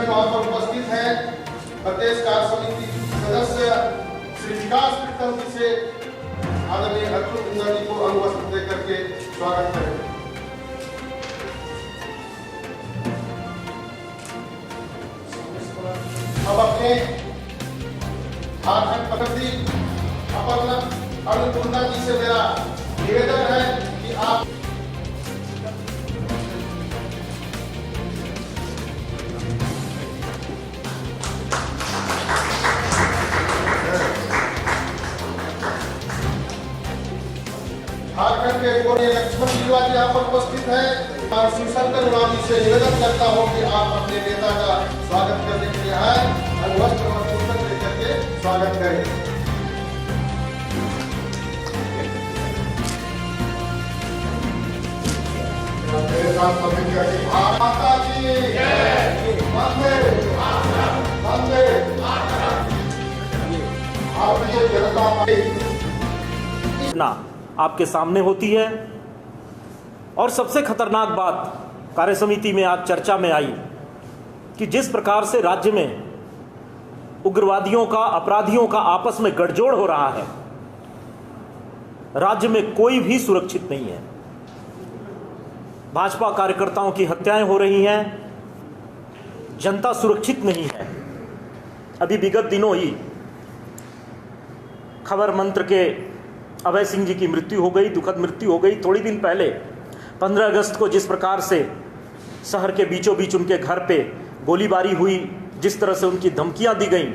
वहां पर उपस्थित हैं। प्रदेश कार्य समिति सदस्य श्री विकास प्रीतम जी से आदरणीय अतुल कुंदा जी को अंग वस्त्र देकर के स्वागत करें। अब अपने झारखंड प्रगति अतुल कुंदा जी से मेरा निवेदन है कि आप झारखंड के कोने लक्ष्मण जीवा जी यहाँ पर उपस्थित हैं। शिवशंकर उराव जी से निवेदन करता हूँ कि आप अपने नेता का स्वागत करने के लिए आए, वस्त्र और पुस्तक लेकर के स्वागत करें। मेरे साथ सभी माता जी वंदे वंदे भारतीय जनता पार्टी आपके सामने होती है। और सबसे खतरनाक बात कार्य समिति में आज चर्चा में आई कि जिस प्रकार से राज्य में उग्रवादियों का, अपराधियों का आपस में गठजोड़ हो रहा है, राज्य में कोई भी सुरक्षित नहीं है। भाजपा कार्यकर्ताओं की हत्याएं हो रही हैं, जनता सुरक्षित नहीं है। अभी विगत दिनों ही खबर मंत्र के अभय सिंह जी की मृत्यु हो गई, दुखद मृत्यु हो गई। थोड़ी दिन पहले 15 अगस्त को जिस प्रकार से शहर के बीचों बीच उनके घर पे गोलीबारी हुई, जिस तरह से उनकी धमकियां दी गईं,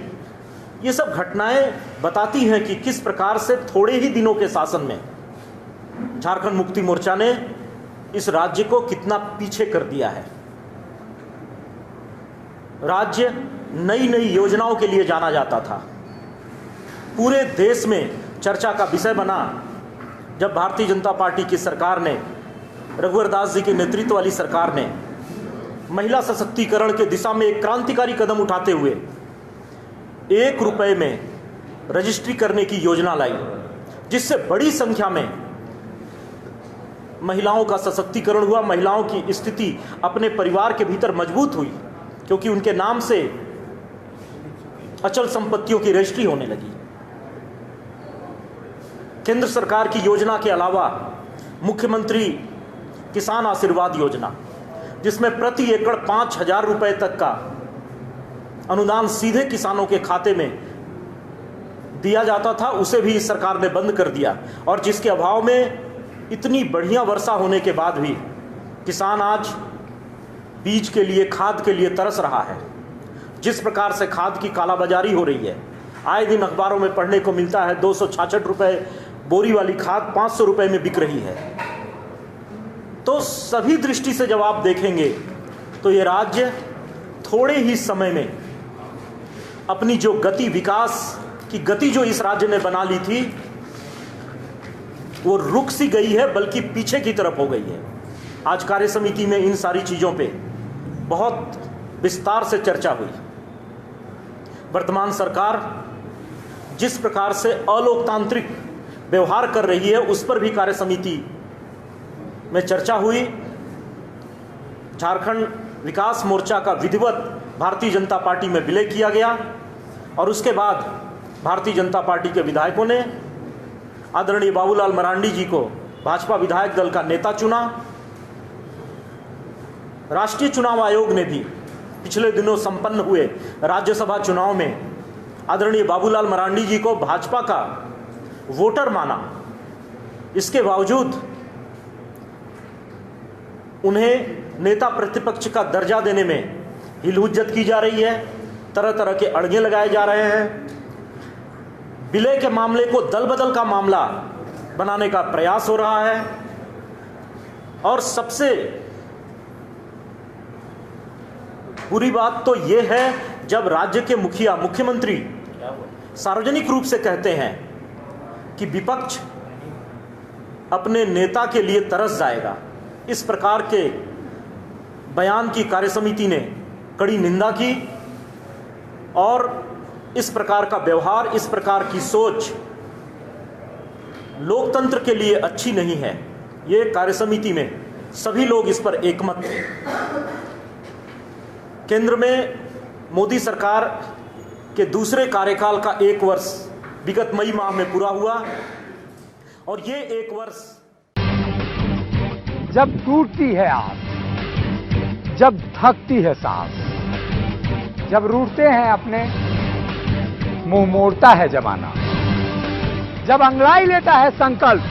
ये सब घटनाएं बताती हैं कि किस प्रकार से थोड़े ही दिनों के शासन में झारखंड मुक्ति मोर्चा ने इस राज्य को कितना पीछे कर दिया है। राज्य नई नई योजनाओं के लिए जाना जाता था, पूरे देश में चर्चा का विषय बना जब भारतीय जनता पार्टी की सरकार ने, रघुवर दास जी के नेतृत्व वाली सरकार ने महिला सशक्तिकरण के दिशा में एक क्रांतिकारी कदम उठाते हुए 1 रुपए में रजिस्ट्री करने की योजना लाई, जिससे बड़ी संख्या में महिलाओं का सशक्तिकरण हुआ, महिलाओं की स्थिति अपने परिवार के भीतर मजबूत हुई, क्योंकि उनके नाम से अचल संपत्तियों की रजिस्ट्री होने लगी। केंद्र सरकार की योजना के अलावा मुख्यमंत्री किसान आशीर्वाद योजना, जिसमें प्रति एकड़ 5,000 रुपए तक का अनुदान सीधे किसानों के खाते में दिया जाता था, उसे भी इस सरकार ने बंद कर दिया। और जिसके अभाव में इतनी बढ़िया वर्षा होने के बाद भी किसान आज बीज के लिए, खाद के लिए तरस रहा है। जिस प्रकार से खाद की कालाबाजारी हो रही है, आए दिन अखबारों में पढ़ने को मिलता है 266 रुपए बोरी वाली खाद 500 रुपए में बिक रही है। तो सभी दृष्टि से जब आप देखेंगे तो ये राज्य थोड़े ही समय में अपनी जो गति, विकास की गति जो इस राज्य ने बना ली थी, वो रुक सी गई है, बल्कि पीछे की तरफ हो गई है। आज कार्य समिति में इन सारी चीजों पे बहुत विस्तार से चर्चा हुई। वर्तमान सरकार जिस प्रकार से अलोकतांत्रिक व्यवहार कर रही है, उस पर भी कार्य समिति में चर्चा हुई। झारखंड विकास मोर्चा का विधिवत भारतीय जनता पार्टी में विलय किया गया और उसके बाद भारतीय जनता पार्टी के विधायकों ने आदरणीय बाबूलाल मरांडी जी को भाजपा विधायक दल का नेता चुना। राष्ट्रीय चुनाव आयोग ने भी पिछले दिनों संपन्न हुए राज्यसभा चुनाव में आदरणीय बाबूलाल मरांडी जी को भाजपा का वोटर माना। इसके बावजूद उन्हें नेता प्रतिपक्ष का दर्जा देने में हिलहुज्जत की जा रही है, तरह तरह के अड़ंगे लगाए जा रहे हैं। विलय के मामले को दल बदल का मामला बनाने का प्रयास हो रहा है। और सबसे बुरी बात तो यह है जब राज्य के मुखिया, मुख्यमंत्री सार्वजनिक रूप से कहते हैं कि विपक्ष अपने नेता के लिए तरस जाएगा। इस प्रकार के बयान की कार्यसमिति ने कड़ी निंदा की और इस प्रकार का व्यवहार, इस प्रकार की सोच लोकतंत्र के लिए अच्छी नहीं है। ये कार्यसमिति में सभी लोग इस पर एकमत थे। केंद्र में मोदी सरकार के दूसरे कार्यकाल का 1 वर्ष विगत मई माह में पूरा हुआ और ये 1 वर्ष जब टूटती है आस, जब थकती है सांस, जब रूठते हैं अपने, मुंह मोड़ता है जमाना, जब अंगड़ाई लेता है संकल्प,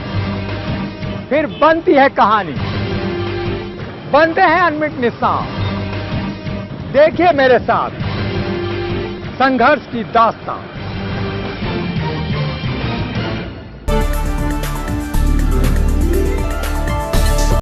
फिर बनती है कहानी, बनते हैं अनमिट निशान। देखिए मेरे साथ संघर्ष की दास्तान।